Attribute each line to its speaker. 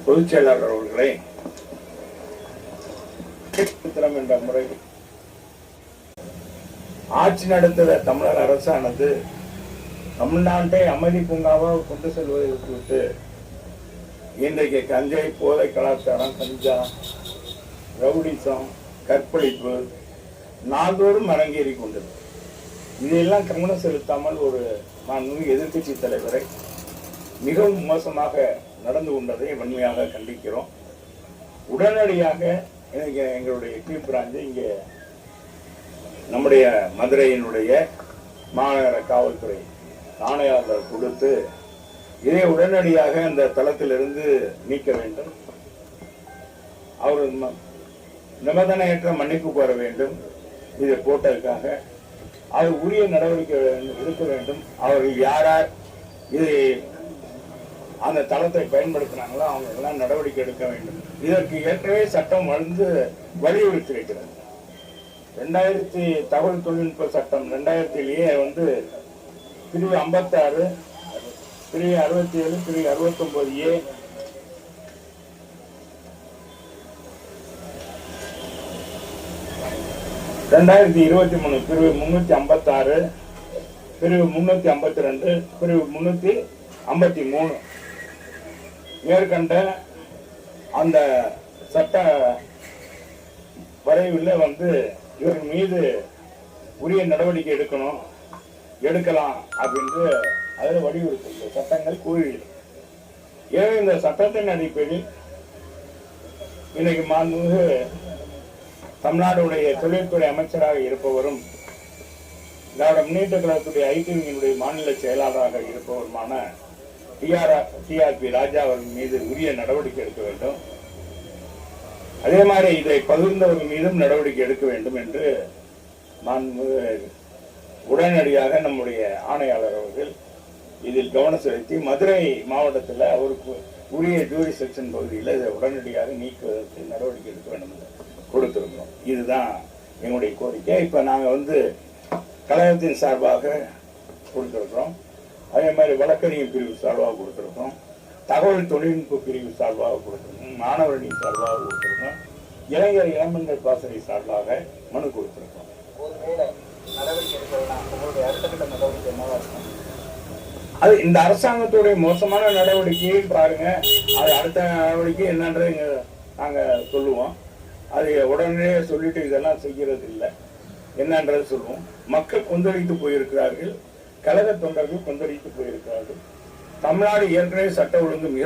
Speaker 1: பொதுச் செயலாளர் அவர்களை என்ற முறையில் ஆட்சி நடத்த தமிழக அரசானது தமிழ்நாட்டை அமைதி பூங்காவாக கொண்டு செல்வதை விட்டுவிட்டு இன்றைக்கு கஞ்சை, போதை கலாச்சாரம், கஞ்சா, ரவுடிசம், கற்பழிப்பு நாள்தோறும் அரங்கேறி கொண்டது. இதையெல்லாம் கவனம் செலுத்தாமல் ஒரு எதிர்கட்சி தலைவரை மிகவும் மோசமாக நடந்து கொண்டதை வன்மையாக கண்டிக்கிறோம். உடனடியாக எங்களுடைய கிளீன் பிராஞ்சு இங்கே நம்முடைய மதுரையினுடைய மாநகர காவல்துறை ஆணையாளர் கொடுத்து இதை உடனடியாக அந்த தளத்திலிருந்து நீக்க வேண்டும். அவர் நிபந்தனையற்ற மன்னிப்பு கோர வேண்டும். இதை போட்டதுக்காக அவர் உரிய நடவடிக்கை எடுக்க வேண்டும். அவர்கள் யார் இதை அந்த தளத்தை பயன்படுத்தினாங்களோ அவங்க எல்லாம் நடவடிக்கை எடுக்க வேண்டும். இதற்கு ஏற்கனவே சட்டம் வலியுறுத்தி வைக்கிறது. 2000 தகவல் தொழில்நுட்ப சட்டம் 2000 பிரிவு 56, பிரிவு 67, பிரிவு 69A, பிரிவு 356, பிரிவு 352, பிரிவு 353 மேற்கண்ட அந்த சட்ட வரைவில் இவர் மீது உரிய நடவடிக்கை எடுக்கலாம் அப்படின்னு அதில் வலியுறுத்தி சட்டங்கள் கூறுகிறது. ஏன் இந்த சட்டத்தின் அடிப்படையில் இன்னைக்கு மாண்புமிகு தமிழ்நாடுடைய தொழில்துறை அமைச்சராக இருப்பவரும் திராவிட முன்னேற்ற கழகத்துடைய ஐடிவியினுடைய மாநில செயலாளராக இருப்பவருமான டிஆர்பி ராஜா அவர்கள் மீது உரிய நடவடிக்கை எடுக்க வேண்டும். அதே மாதிரி இதை பகிர்ந்தவர்கள் மீதும் நடவடிக்கை எடுக்க வேண்டும் என்று உடனடியாக நம்முடைய ஆணையாளர் அவர்கள் இதில் கவனம் செலுத்தி மதுரை மாவட்டத்தில் அவருக்கு உரிய ஜூரி செக்ஷன் பகுதியில் இதை உடனடியாக நீக்குவதற்கு நடவடிக்கை எடுக்க வேண்டும் என்று கொடுத்திருக்கிறோம். இதுதான் எங்களுடைய கோரிக்கை. இப்போ நாங்கள் கழகத்தின் சார்பாக கொடுத்திருக்கிறோம். அதே மாதிரி வழக்கறிஞர் பிரிவு சார்பாக கொடுத்திருக்கோம், தகவல் தொழில்நுட்ப பிரிவு சார்பாக கொடுத்திருக்கோம், மாணவரணி சார்பாக கொடுத்திருக்கோம், இளைஞர் இளம்பெண்கள் பாசறை சார்பாக மனு கொடுத்திருக்கோம். அது இந்த அரசாங்கத்துடைய மோசமான நடவடிக்கையை பாருங்க. அது அடுத்த நடவடிக்கை என்னன்றது நாங்க சொல்லுவோம். அது உடனே சொல்லிட்டு இதெல்லாம் செய்கிறது இல்லை, என்னன்றது சொல்லுவோம். மக்கள் கொந்தளித்து போயிருக்கிறார்கள், கழக தொண்டர்கள் கொந்தளித்து போயிருக்கிறார்கள். தமிழ்நாடு ஏற்கனவே சட்ட ஒழுங்கு மிக